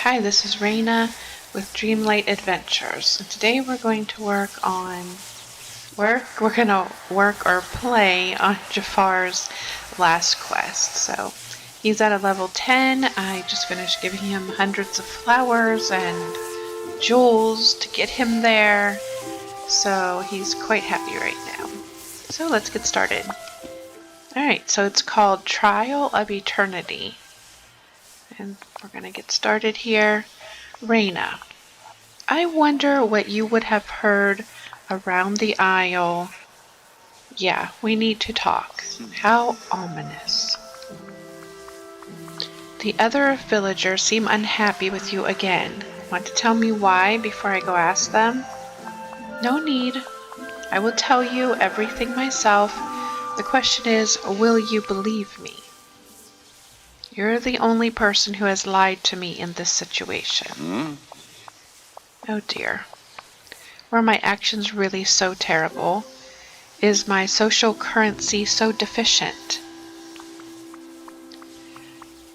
Hi, this is Raina with Dreamlight Adventures. And today we're going to work or play on Jafar's last quest. So he's at a level 10. I just finished giving him hundreds of flowers and jewels to get him there. So he's quite happy right now. So let's get started. Alright, so it's called Trial of Eternity. And we're going to get started here. Raina, I wonder what you would have heard around the aisle. Yeah, we need to talk. How ominous. The other villagers seem unhappy with you again. Want to tell me why before I go ask them? No need. I will tell you everything myself. The question is, will you believe me? You're the only person who has lied to me in this situation. Oh dear. Were my actions really so terrible? Is my social currency so deficient?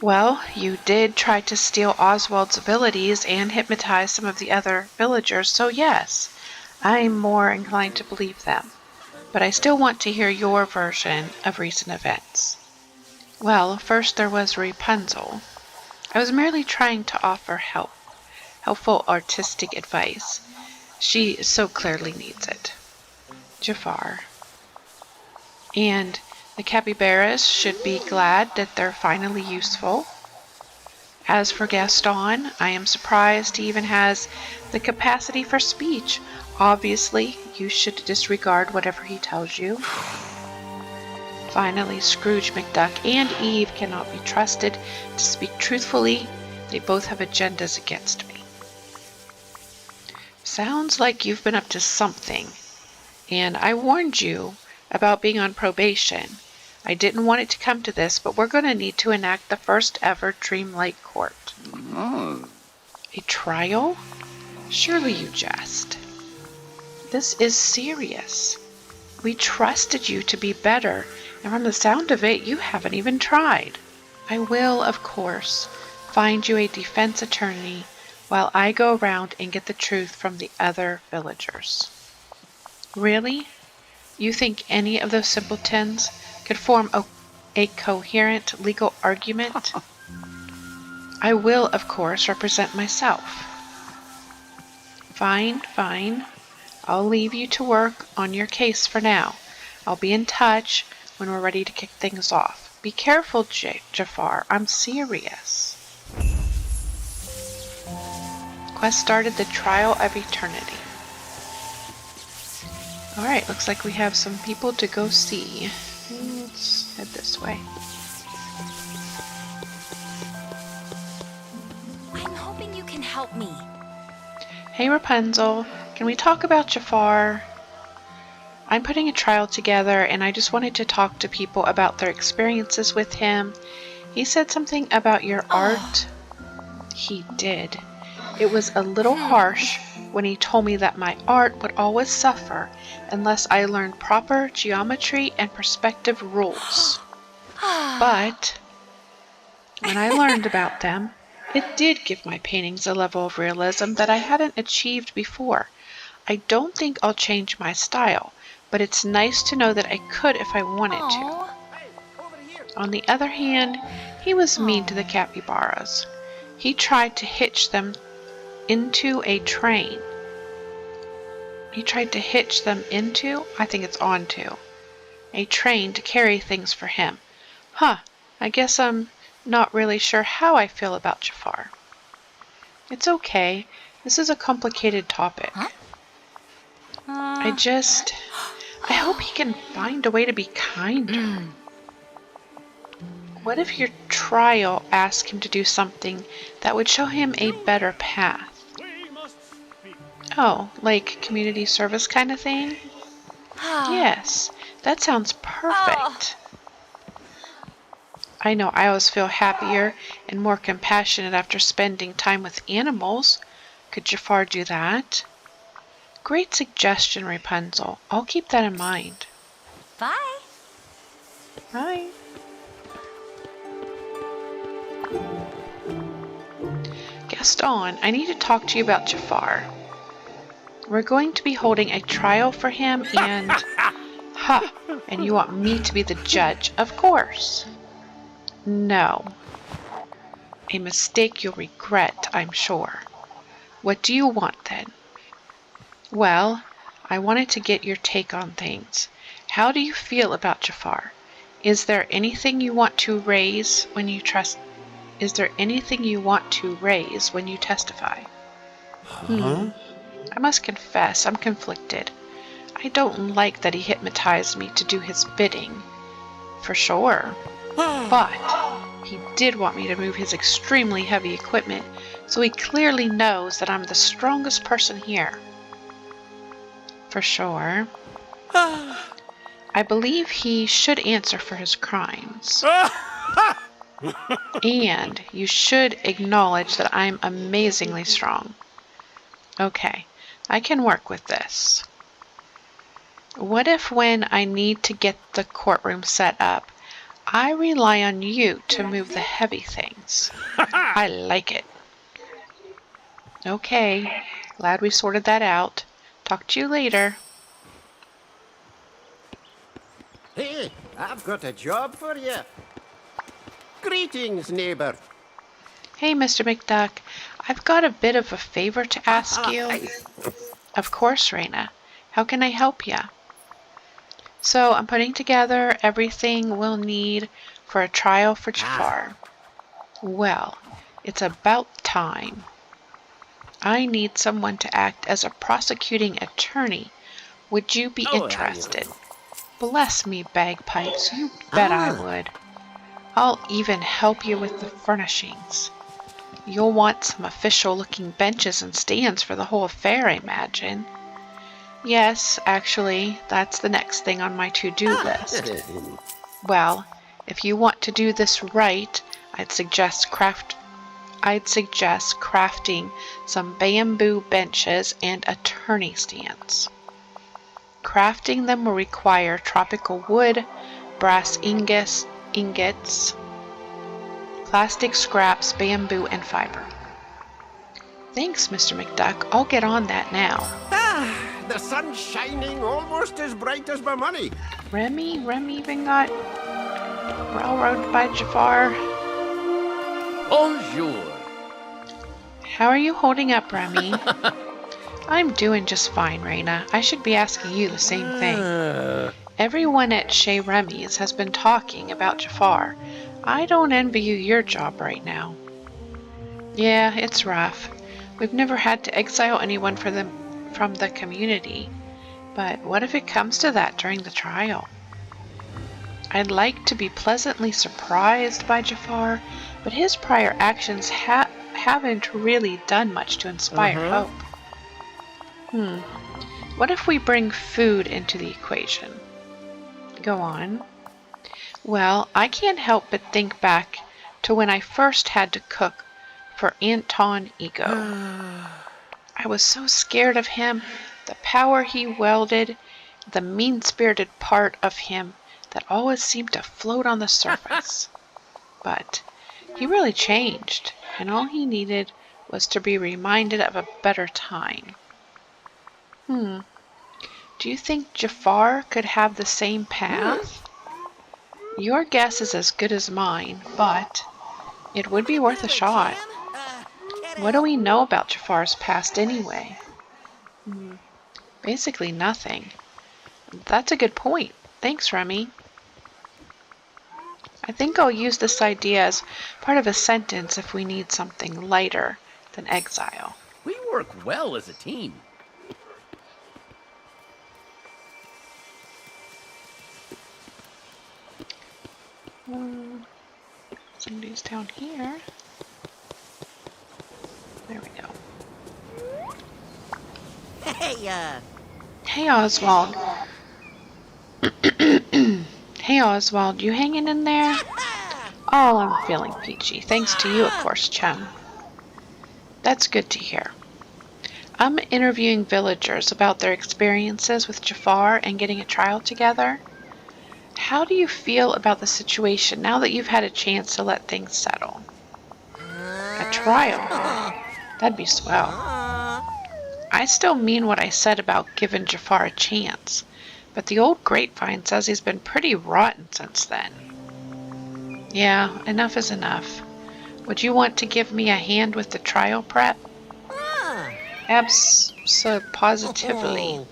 Well, you did try to steal Oswald's abilities and hypnotize some of the other villagers, so yes, I'm more inclined to believe them. But I still want to hear your version of recent events. Well, first there was Rapunzel. I was merely trying to offer helpful artistic advice. She so clearly needs it. Jafar. And the capybaras should be glad that they're finally useful. As for Gaston, I am surprised he even has the capacity for speech. Obviously, you should disregard whatever he tells you. Finally, Scrooge McDuck and Eve cannot be trusted to speak truthfully. They both have agendas against me. Sounds like you've been up to something. And I warned you about being on probation. I didn't want it to come to this, but we're going to need to enact the first ever Dreamlight Court. A trial? Surely you jest. This is serious. We trusted you to be better, and from the sound of it, you haven't even tried. I will, of course, find you a defense attorney while I go around and get the truth from the other villagers. Really? You think any of those simpletons could form a coherent legal argument? I will, of course, represent myself. Fine, fine. I'll leave you to work on your case for now. I'll be in touch when we're ready to kick things off. Be careful, Jafar. I'm serious. Quest started the Trial of Eternity. Alright, looks like we have some people to go see. Let's head this way. I'm hoping you can help me. Hey Rapunzel, can we talk about Jafar? I'm putting a trial together and I just wanted to talk to people about their experiences with him. He said something about your art. He did. It was a little harsh when he told me that my art would always suffer unless I learned proper geometry and perspective rules. But when I learned about them, it did give my paintings a level of realism that I hadn't achieved before. I don't think I'll change my style, but it's nice to know that I could if I wanted to. On the other hand, he was mean to the capybaras. He tried to hitch them into a train. He tried to hitch them into, I think it's onto, a train to carry things for him. I guess I'm not really sure how I feel about Jafar. It's okay. This is a complicated topic. I hope he can find a way to be kinder. What if your trial asked him to do something that would show him a better path? Oh, like community service kind of thing? Yes, that sounds perfect. I know I always feel happier and more compassionate after spending time with animals. Could Jafar do that? Great suggestion, Rapunzel. I'll keep that in mind. Bye. Bye. Gaston, I need to talk to you about Jafar. We're going to be holding a trial for him and... Ha! And you want me to be the judge, of course. No. A mistake you'll regret, I'm sure. What do you want then? Well, I wanted to get your take on things. How do you feel about Jafar? Is there anything you want to raise when you Is there anything you want to raise when you testify? I must confess, I'm conflicted. I don't like that he hypnotized me to do his bidding, for sure. But he did want me to move his extremely heavy equipment, so he clearly knows that I'm the strongest person here. For sure. I believe he should answer for his crimes. And you should acknowledge that I'm amazingly strong. Okay, I can work with this. What if when I need to get the courtroom set up, I rely on you to move the heavy things? I like it. Okay, glad we sorted that out. Talk to you later. Hey, I've got a job for you. Greetings, neighbor. Hey, Mr. McDuck. I've got a bit of a favor to ask you. Of course, Raina. How can I help you? So I'm putting together everything we'll need for a trial for Jafar. Well, it's about time. I need someone to act as a prosecuting attorney. Would you be interested? Bless me, bagpipes, you bet I would. I'll even help you with the furnishings. You'll want some official-looking benches and stands for the whole affair, I imagine. Yes, actually, that's the next thing on my to-do list. Well, if you want to do this right, I'd suggest crafting some bamboo benches and attorney stands. Crafting them will require tropical wood, brass ingots, plastic scraps, bamboo, and fiber. Thanks, Mr. McDuck. I'll get on that now. The sun's shining almost as bright as my money. Remy even got railroaded by Jafar. Bonjour. How are you holding up, Remy? I'm doing just fine, Raina. I should be asking you the same thing. Everyone at Chez Remy's has been talking about Jafar. I don't envy you your job right now. Yeah, it's rough. We've never had to exile anyone from the community. But what if it comes to that during the trial? I'd like to be pleasantly surprised by Jafar, but his prior actions haven't really done much to inspire hope. What if we bring food into the equation? Go on. Well, I can't help but think back to when I first had to cook for Anton Ego. I was so scared of him, the power he wielded, the mean-spirited part of him that always seemed to float on the surface. But he really changed, and all he needed was to be reminded of a better time. Do you think Jafar could have the same path? Your guess is as good as mine, but it would be worth a shot. What do we know about Jafar's past anyway? Basically nothing. That's a good point. Thanks, Remy. I think I'll use this idea as part of a sentence if we need something lighter than exile. We work well as a team. Somebody's down here. There we go. Hey, Oswald. Hey, Oswald, you hanging in there? Oh, I'm feeling peachy. Thanks to you, of course, chum. That's good to hear. I'm interviewing villagers about their experiences with Jafar and getting a trial together. How do you feel about the situation now that you've had a chance to let things settle? A trial? That'd be swell. I still mean what I said about giving Jafar a chance, but the old grapevine says he's been pretty rotten since then. Yeah, enough is enough. Would you want to give me a hand with the trial prep? Positively.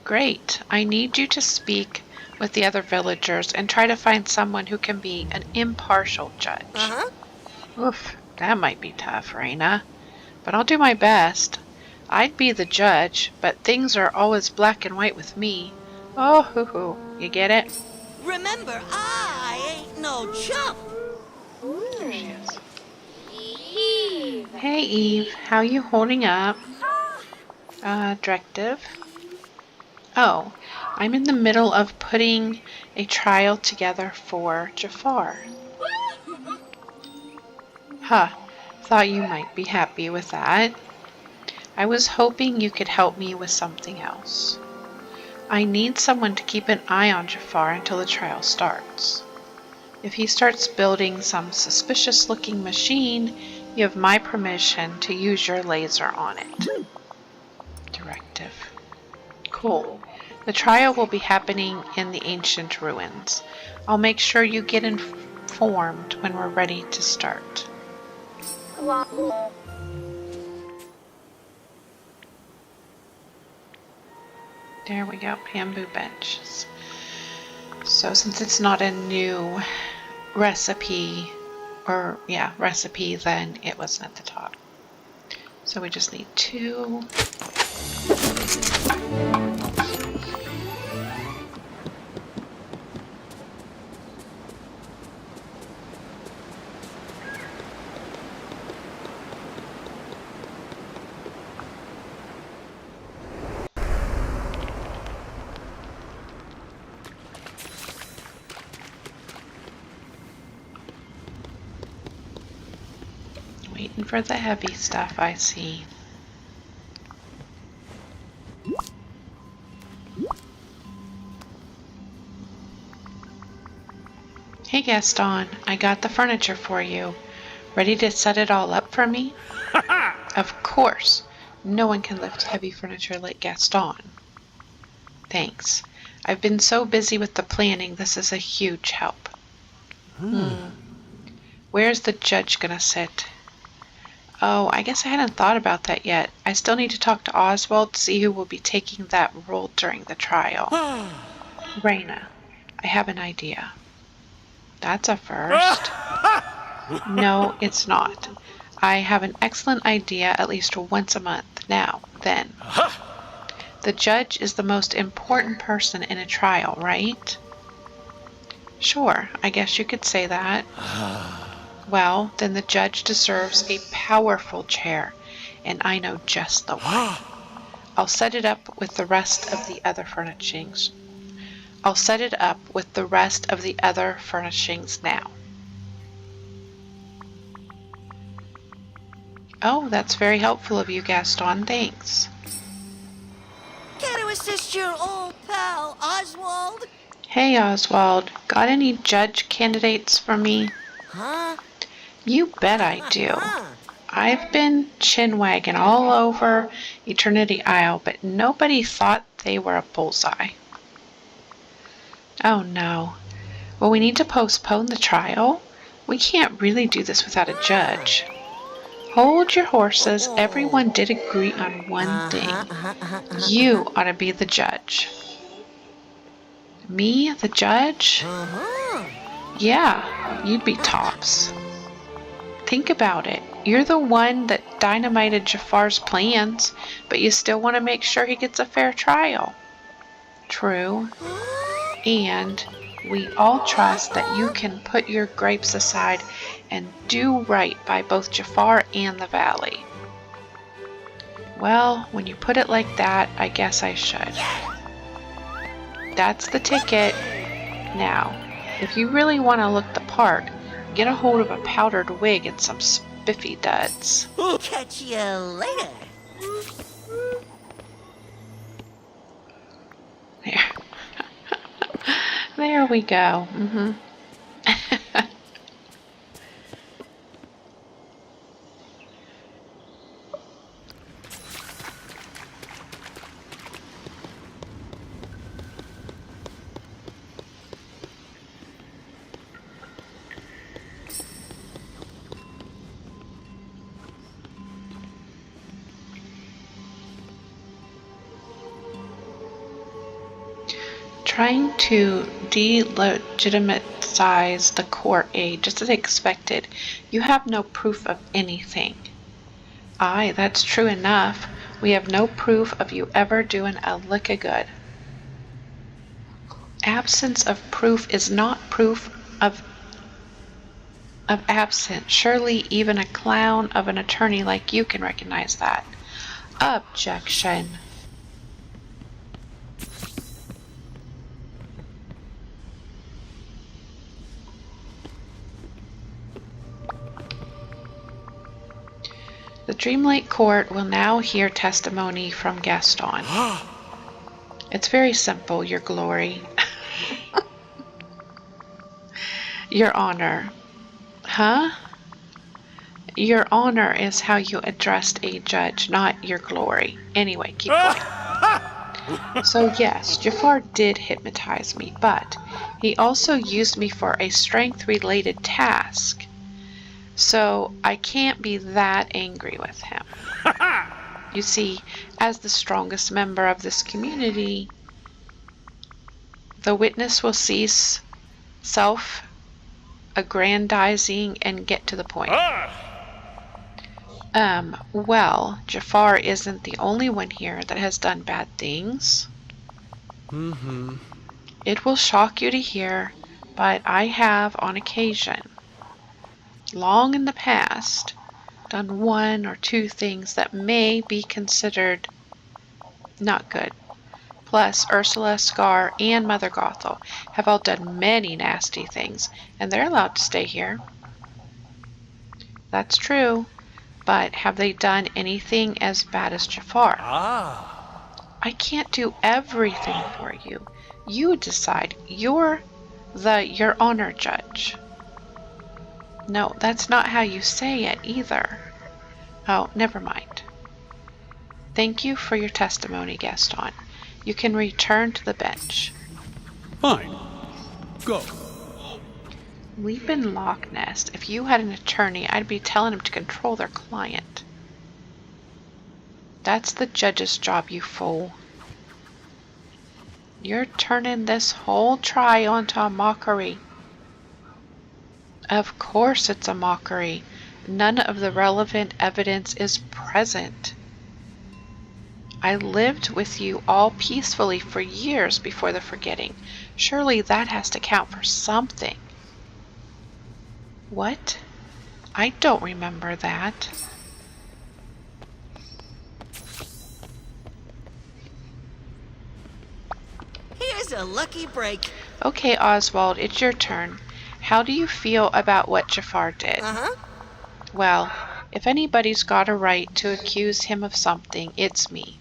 Great. I need you to speak with the other villagers and try to find someone who can be an impartial judge. Oof, that might be tough, Raina. But I'll do my best. I'd be the judge, but things are always black and white with me. Oh, hoo. You get it? Remember, I ain't no chump. There she is. Hey, Eve. How you holding up? Directive. Oh, I'm in the middle of putting a trial together for Jafar. Huh. Thought you might be happy with that. I was hoping you could help me with something else. I need someone to keep an eye on Jafar until the trial starts. If he starts building some suspicious-looking machine, you have my permission to use your laser on it. Directive. Cool. The trial will be happening in the ancient ruins. I'll make sure you get informed when we're ready to start. There we go, bamboo benches. So since it's not a new recipe, then it wasn't at the top. So we just need 2. Waiting for the heavy stuff, I see. Hey Gaston, I got the furniture for you. Ready to set it all up for me? Of course. No one can lift heavy furniture like Gaston. Thanks. I've been so busy with the planning, this is a huge help. Where's the judge gonna sit? Oh, I guess I hadn't thought about that yet. I still need to talk to Oswald to see who will be taking that role during the trial. Raina, I have an idea. That's a first. No, it's not. I have an excellent idea at least once a month. Now, then. The judge is the most important person in a trial, right? Sure, I guess you could say that. Well, then the judge deserves a powerful chair, and I know just the one. I'll set it up with the rest of the other furnishings. Now. Oh, that's very helpful of you, Gaston. Thanks. Care to assist your old pal, Oswald? Hey, Oswald. Got any judge candidates for me? Huh? You bet I do. I've been chin-wagging all over Eternity Isle, but nobody thought they were a bullseye. Oh no. Well, we need to postpone the trial? We can't really do this without a judge. Hold your horses. Everyone did agree on one thing. You ought to be the judge. Me, the judge? Yeah, you'd be tops. Think about it. You're the one that dynamited Jafar's plans, but you still want to make sure he gets a fair trial. True. And we all trust that you can put your gripes aside and do right by both Jafar and the valley. Well, when you put it like that, I guess I should. That's the ticket. Now, if you really want to look the part, get a hold of a powdered wig and some spiffy duds. Catch you later. There. There we go. trying to delegitimize the court aid, just as expected. You have no proof of anything. Aye, that's true enough. We have no proof of you ever doing a lick of good. Absence of proof is not proof of absence. Surely even a clown of an attorney like you can recognize that. Objection. The Dreamlight Court will now hear testimony from Gaston. It's very simple, Your Glory. Your Honor. Huh? Your Honor is how you addressed a judge, not Your Glory. Anyway, keep going. So yes, Jafar did hypnotize me, but he also used me for a strength-related task. So I can't be that angry with him. You see, as the strongest member of this community, the witness will cease self-aggrandizing and get to the point. Well, Jafar isn't the only one here that has done bad things. It will shock you to hear, but I have, on occasion, long in the past, done one or two things that may be considered not good. Plus, Ursula, Scar, and Mother Gothel have all done many nasty things, and they're allowed to stay here. That's true, but have they done anything as bad as Jafar? I can't do everything for you. You decide. You're Your Honor judge. No, that's not how you say it either. Oh, never mind. Thank you for your testimony, Gaston. You can return to the bench. Fine. Go. Leap in Loch Ness. If you had an attorney, I'd be telling him to control their client. That's the judge's job, you fool. You're turning this whole trial into a mockery. Of course it's a mockery. None of the relevant evidence is present. I lived with you all peacefully for years before the forgetting. Surely that has to count for something. What? I don't remember that. Here's a lucky break. Okay, Oswald, it's your turn. How do you feel about what Jafar did? Well, if anybody's got a right to accuse him of something, it's me.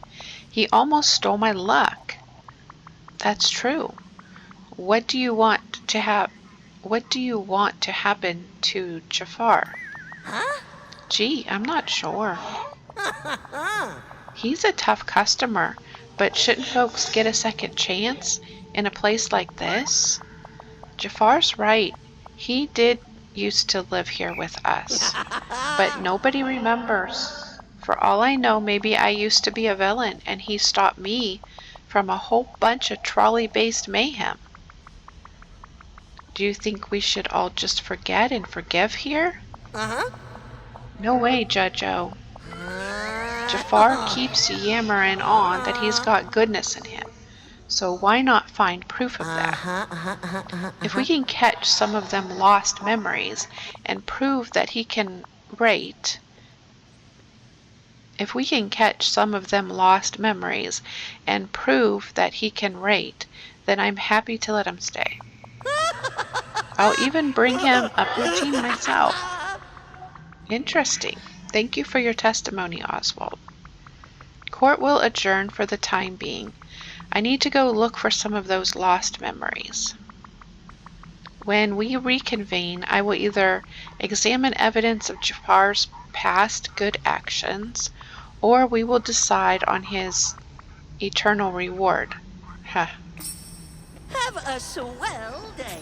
He almost stole my luck. That's true. What do you want to happen to Jafar? Gee, I'm not sure. He's a tough customer, but shouldn't folks get a second chance in a place like this? Jafar's right. He did used to live here with us, but nobody remembers. For all I know, maybe I used to be a villain, and he stopped me from a whole bunch of trolley-based mayhem. Do you think we should all just forget and forgive here? No way, Judge-O. Jafar keeps yammering on that he's got goodness in him, so why not find proof of that? If we can catch some of them lost memories and prove that he can rate, then I'm happy to let him stay. I'll even bring him a poutine myself. Interesting. Thank you for your testimony, Oswald. Court will adjourn for the time being. I need to go look for some of those lost memories. When we reconvene, I will either examine evidence of Jafar's past good actions, or we will decide on his eternal reward. Have a swell day.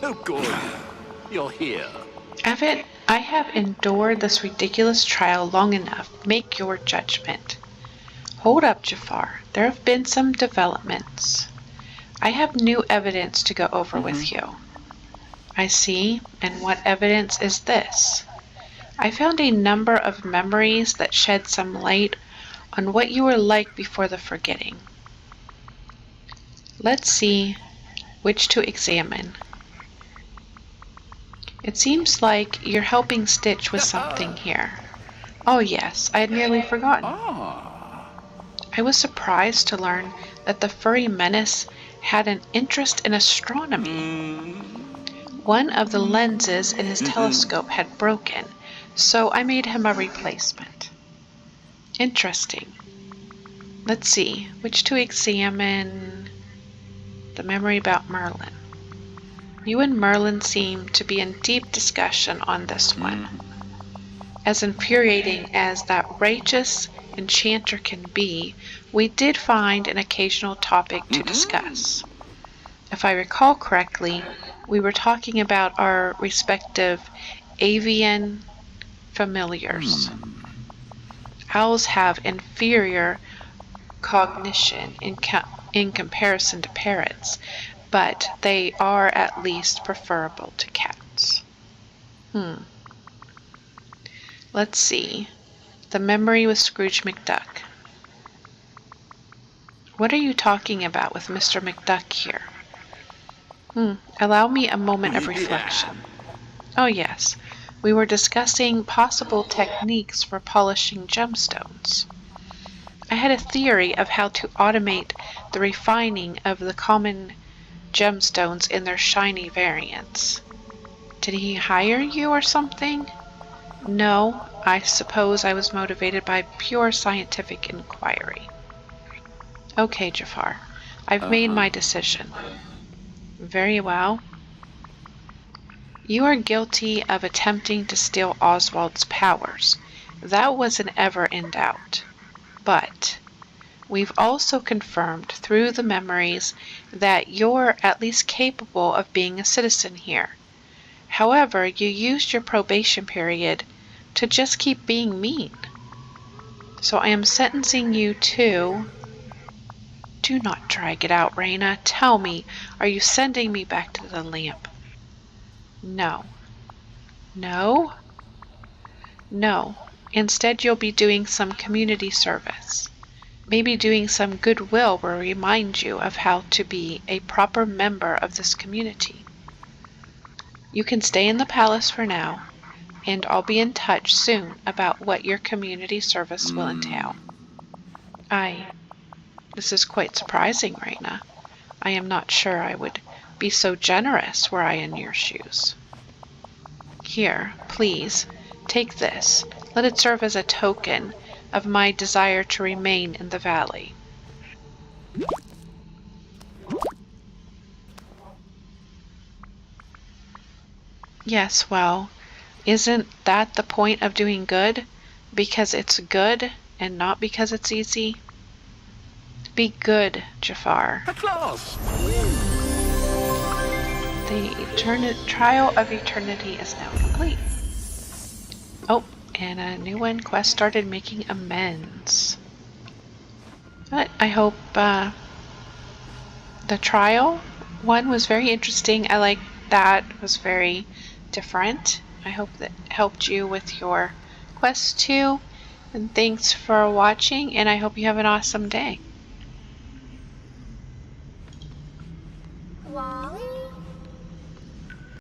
Oh, good. You're here. Evan, I have endured this ridiculous trial long enough. Make your judgment. Hold up, Jafar. There have been some developments. I have new evidence to go over with you. I see. And what evidence is this? I found a number of memories that shed some light on what you were like before the forgetting. Let's see which to examine. It seems like you're helping Stitch with something here. Oh yes, I had nearly forgotten. I was surprised to learn that the furry menace had an interest in astronomy. One of the lenses in his telescope had broken, so I made him a replacement. Interesting. Let's see, which to examine? The memory about Merlin. You and Merlin seem to be in deep discussion on this one. As infuriating as that righteous enchanter can be, we did find an occasional topic to discuss. If I recall correctly, we were talking about our respective avian familiars. Owls have inferior cognition in comparison to parrots, but they are at least preferable to cats. Let's see. The memory with Scrooge McDuck. What are you talking about with Mr. McDuck here? Allow me a moment of reflection. Oh yes, we were discussing possible techniques for polishing gemstones. I had a theory of how to automate the refining of the common gemstones in their shiny variants. Did he hire you or something? No, I suppose I was motivated by pure scientific inquiry. Okay, Jafar, I've made my decision. Very well. You are guilty of attempting to steal Oswald's powers. That wasn't ever in doubt. But we've also confirmed through the memories that you're at least capable of being a citizen here. However, you used your probation period to just keep being mean. So I am sentencing you to... Do not drag it out, Raina. Tell me, are you sending me back to the lamp? No. No? No. Instead, you'll be doing some community service. Maybe doing some goodwill will remind you of how to be a proper member of this community. You can stay in the palace for now, and I'll be in touch soon about what your community service will entail. This is quite surprising, Raina. I am not sure I would be so generous were I in your shoes. Here, please, take this. Let it serve as a token of my desire to remain in the valley. Yes, well, isn't that the point of doing good? Because it's good and not because it's easy? Be good, Jafar. Applause! The trial of eternity is now complete. Oh, and a new one. Quest started making amends. But I hope the trial one was very interesting. I like that. It was very different. I hope that helped you with your quest too. And thanks for watching, and I hope you have an awesome day.